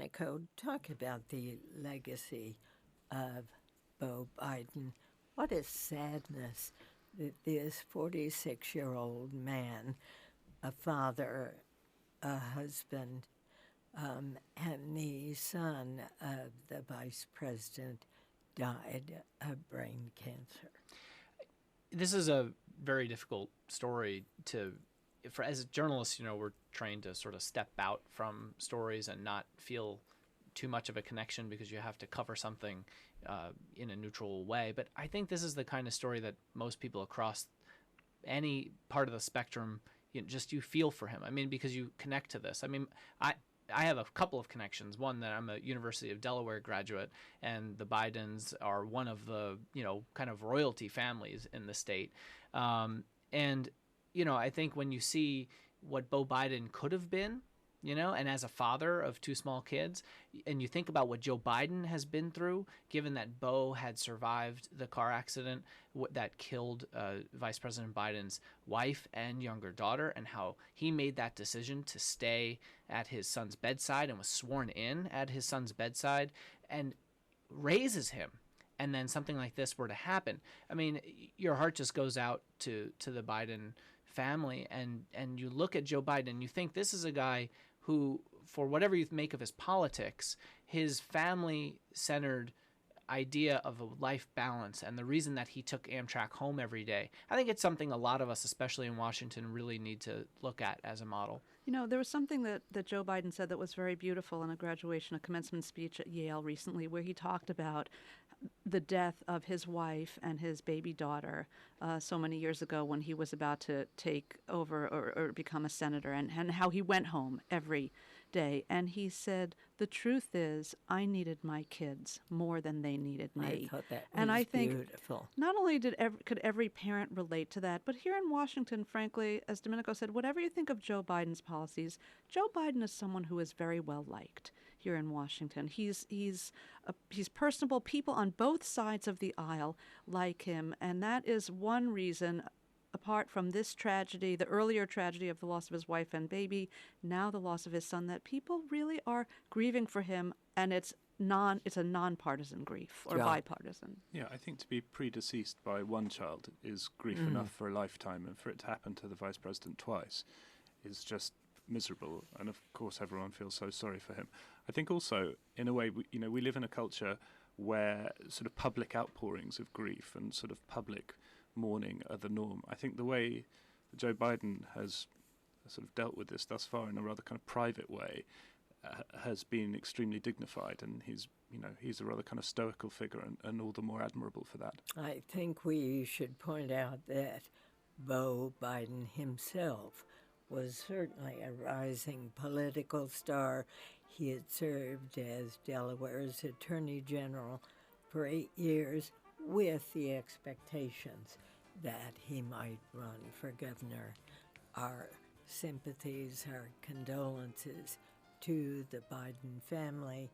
Domenico, talk about the legacy of Beau Biden. What a sadness that this 46-year-old man, a father, a husband, and the son of the vice president died of brain cancer. This is a very difficult story as journalists, we're trained to sort of step out from stories and not feel too much of a connection because you have to cover something in a neutral way. But I think this is the kind of story that most people across any part of the spectrum, you feel for him. I mean, because you connect to this. I mean, I have a couple of connections. One, that I'm a University of Delaware graduate, and the Bidens are one of the, kind of royalty families in the state. And I think when you see what Beau Biden could have been, and as a father of two small kids, and you think about what Joe Biden has been through, given that Beau had survived the car accident that killed Vice President Biden's wife and younger daughter, and how he made that decision to stay at his son's bedside and was sworn in at his son's bedside and raises him. And then something like this were to happen. I mean, your heart just goes out to the Biden family, and you look at Joe Biden and you think this is a guy who, for whatever you make of his politics, his family-centered idea of a life balance and the reason that he took Amtrak home every day, I think it's something a lot of us, especially in Washington, really need to look at as a model. There was something that Joe Biden said that was very beautiful in a commencement speech at Yale recently, where he talked about the death of his wife and his baby daughter so many years ago when he was about to take over or become a senator, and how he went home every day. And he said, the truth is, I needed my kids more than they needed me. I thought that was and I think beautiful. Not only could every parent relate to that, but here in Washington, frankly, as Domenico said, whatever you think of Joe Biden's policies, Joe Biden is someone who is very well liked here in Washington. He's personable. People on both sides of the aisle like him, and that is one reason, apart from this tragedy, the earlier tragedy of the loss of his wife and baby, now the loss of his son, that people really are grieving for him, and it's a nonpartisan grief, or bipartisan. Yeah, I think to be predeceased by one child is grief enough for a lifetime, and for it to happen to the vice president twice is just miserable. And of course, everyone feels so sorry for him. I think also, in a way, we live in a culture where sort of public outpourings of grief and sort of public mourning are the norm. I think the way that Joe Biden has sort of dealt with this thus far in a rather kind of private way has been extremely dignified, and he's a rather kind of stoical figure, and all the more admirable for that. I think we should point out that Beau Biden himself was certainly a rising political star. He had served as Delaware's Attorney General for 8 years, with the expectations that he might run for governor. Our sympathies, our condolences to the Biden family.